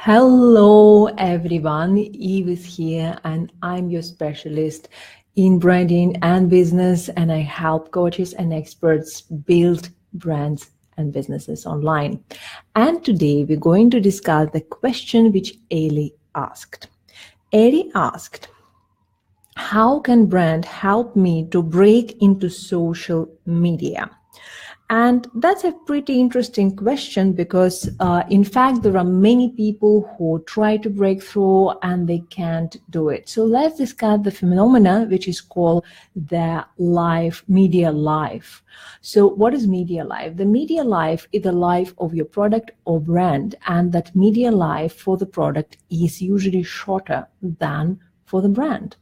Hello everyone, Eve is here and I'm your specialist in branding and business, and I help coaches and experts build brands and businesses online. And today we're going to discuss the question which Elle asked. Elle asked, how can brand help me to break into social media? And that's a pretty interesting question because, in fact, there are many people who try to break through and they can't do it. So let's discuss the phenomena which is called the media life. So what is media life? The media life is the life of your product or brand, and that media life for the product is usually shorter than for the brand.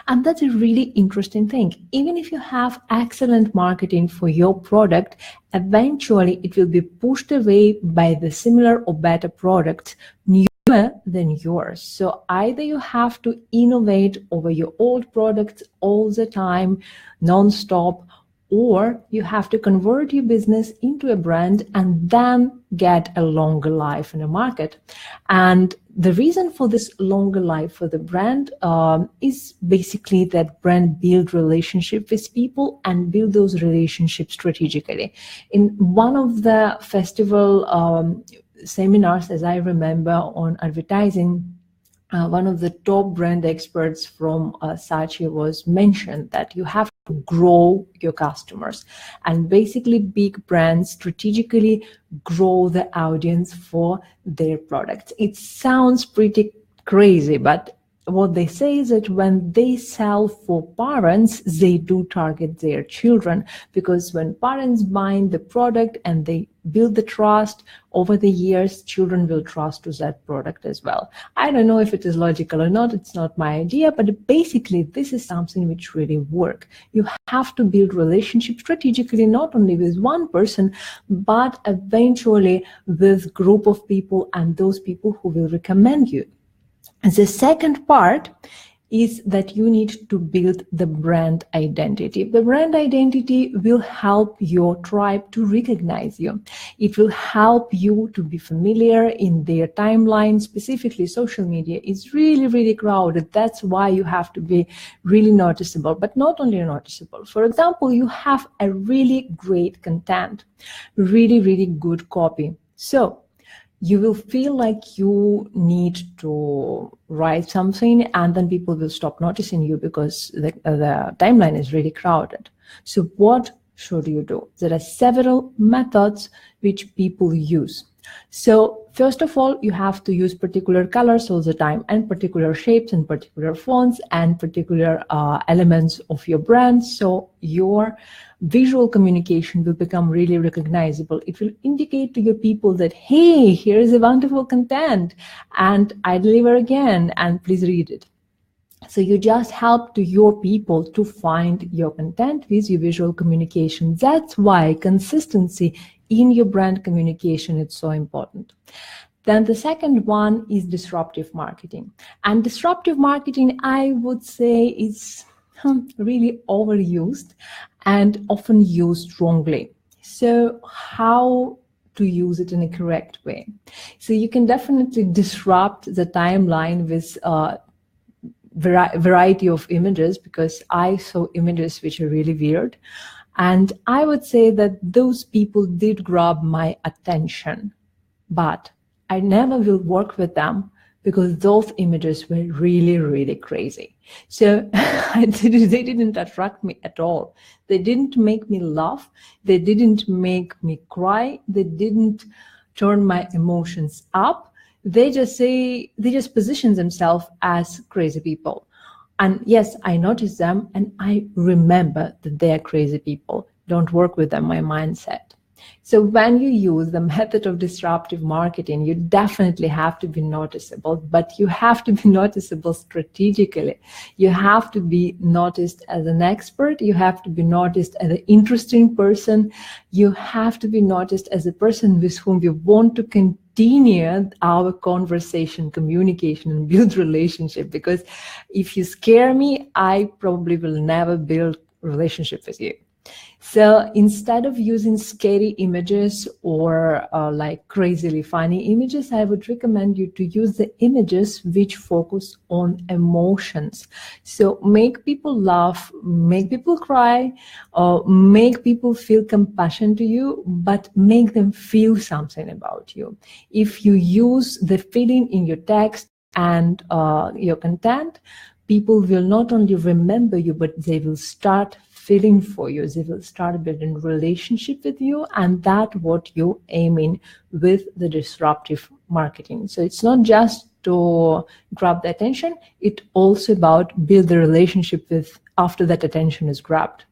And that's a really interesting thing. Even if you have excellent marketing for your product, eventually it will be pushed away by the similar or better products newer than yours. So either you have to innovate over your old products all the time, non-stop, or you have to convert your business into a brand and then get a longer life in the market. And the reason for this longer life for the brand is basically that brand build relationship with people and build those relationships strategically. In one of the festival seminars, as I remember, on advertising, one of the top brand experts from Saatchi was mentioned that you have to grow your customers, and basically big brands strategically grow the audience for their products. It sounds pretty crazy, but what they say is that when they sell for parents, they do target their children, because when parents buy the product and they build the trust over the years, children will trust to that product as well. I don't know if it is logical or not, it's not my idea, but basically this is something which really works. You have to build relationships strategically, not only with one person, but eventually with group of people and those people who will recommend you. And the second part is that you need to build the brand identity. The brand identity will help your tribe to recognize you. It will help you to be familiar in their timeline. Specifically, social media is really, really crowded. That's why you have to be really noticeable, but not only noticeable. For example, you have a really great content, really, really good copy. So you will feel like you need to write something, and then people will stop noticing you because the timeline is really crowded. So what should you do? There are several methods which people use. So first of all, you have to use particular colors all the time, and particular shapes and particular fonts and particular elements of your brand. So your visual communication will become really recognizable. It will indicate to your people that, hey, here is a wonderful content and I deliver again, and please read it. So you just help to your people to find your content with your visual communication. That's why consistency in your brand communication is so important. Then the second one is disruptive marketing. And disruptive marketing, I would say, is really overused and often used wrongly. So how to use it in a correct way? So you can definitely disrupt the timeline with variety of images, because I saw images which are really weird. And I would say that those people did grab my attention, but I never will work with them because those images were really, really crazy. So they didn't attract me at all. They didn't make me laugh. They didn't make me cry. They didn't turn my emotions up. They just position themselves as crazy people. And yes, I notice them and I remember that they are crazy people. Don't work with them, my mindset. So when you use the method of disruptive marketing, you definitely have to be noticeable, but you have to be noticeable strategically. You have to be noticed as an expert. You have to be noticed as an interesting person. You have to be noticed as a person with whom you want to continue our conversation, communication, and build relationship. Because if you scare me, I probably will never build relationship with you. So instead of using scary images or like crazily funny images, I would recommend you to use the images which focus on emotions. So make people laugh, make people cry, make people feel compassion to you, but make them feel something about you. If you use the feeling in your text and your content, people will not only remember you, but they will start feeling for you. They will start building relationship with you, and that's what you're aiming with the disruptive marketing. So it's not just to grab the attention, it's also about build the relationship with after that attention is grabbed.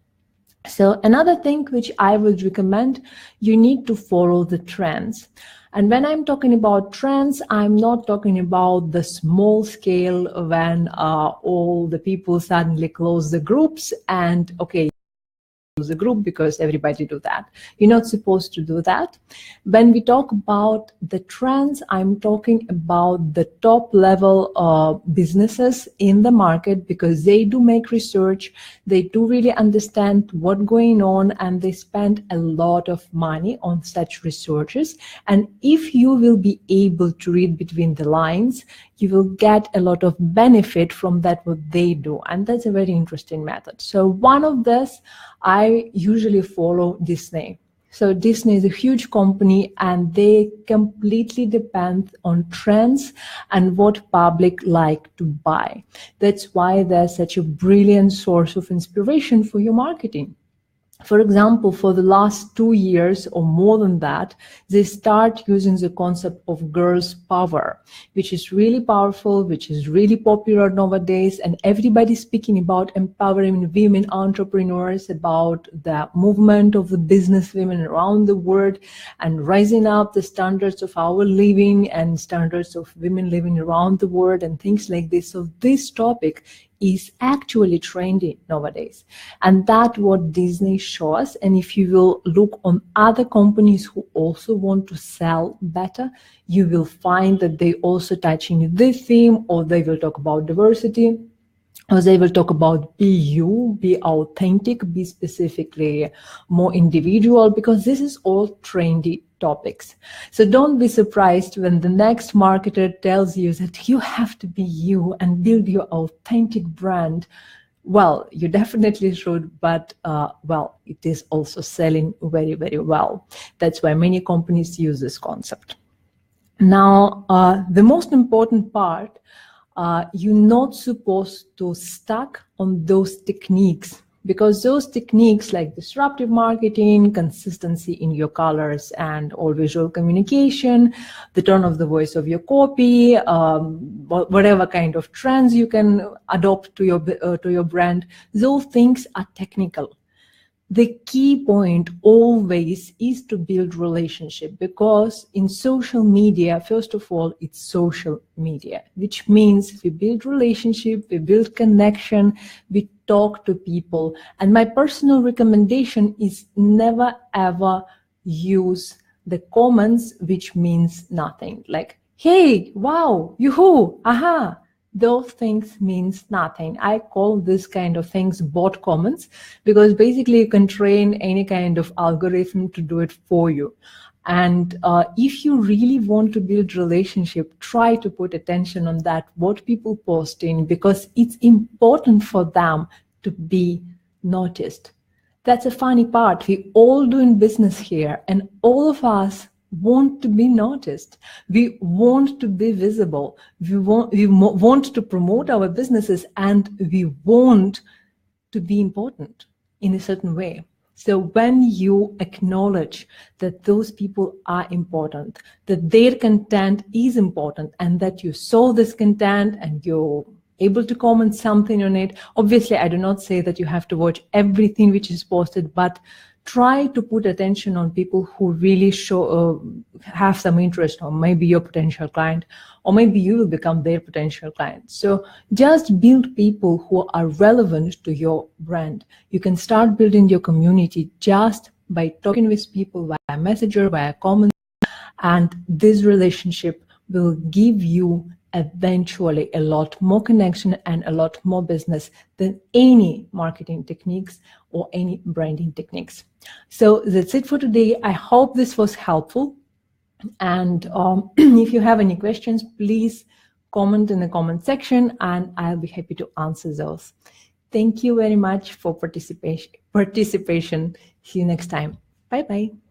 So another thing which I would recommend, you need to follow the trends. And when I'm talking about trends, I'm not talking about the small scale when all the people suddenly close the groups and okay, the group because everybody do that. You're not supposed to do that. When we talk about the trends, I'm talking about the top level businesses in the market, because they do make research, they do really understand what's going on, and they spend a lot of money on such researches. And if you will be able to read between the lines, you will get a lot of benefit from that what they do, and that's a very interesting method. So one of this, I usually follow Disney. So Disney is a huge company and they completely depend on trends and what public like to buy. That's why they're such a brilliant source of inspiration for your marketing. For example, for the last 2 years or more than that, they start using the concept of girls' power, which is really powerful, which is really popular nowadays, and everybody's speaking about empowering women entrepreneurs, about the movement of the business women around the world, and rising up the standards of our living and standards of women living around the world and things like this. So this topic is actually trendy nowadays, and that's what Disney shows. And if you will look on other companies who also want to sell better, you will find that they also touching this theme, or they will talk about diversity, or they will talk about be you, be authentic, be specifically more individual, because this is all trendy topics. So don't be surprised when the next marketer tells you that you have to be you and build your authentic brand. Well, you definitely should, but well, it is also selling very, very well. That's why many companies use this concept. Now, the most important part, you're not supposed to stuck on those techniques, because those techniques like disruptive marketing, consistency in your colors and all visual communication, the tone of the voice of your copy, whatever kind of trends you can adopt to your brand, those things are technical. The key point always is to build relationship, because in social media, first of all, it's social media, which means we build relationship, we build connection, we talk to people. And my personal recommendation is never ever use the comments, which means nothing. Like, hey, wow, yoo-hoo, aha. Those things means nothing. I call this kind of things bot comments, because basically you can train any kind of algorithm to do it for you. And if you really want to build relationship, try to put attention on that, what people posting, because it's important for them to be noticed. That's a funny part. We all doing business here, and all of us want to be noticed. We want to be visible. We want to promote our businesses, and we want to be important in a certain way. So when you acknowledge that those people are important, that their content is important, and that you saw this content and you're able to comment something on it. Obviously, I do not say that you have to watch everything which is posted, but try to put attention on people who really show have some interest, or maybe your potential client, or maybe you will become their potential client. So just build people who are relevant to your brand. You can start building your community just by talking with people via messenger, via comments, and this relationship will give you eventually a lot more connection and a lot more business than any marketing techniques or any branding techniques. So that's it for today. I hope this was helpful. And if you have any questions, please comment in the comment section and I'll be happy to answer those. Thank you very much for participation. See you next time. Bye-bye.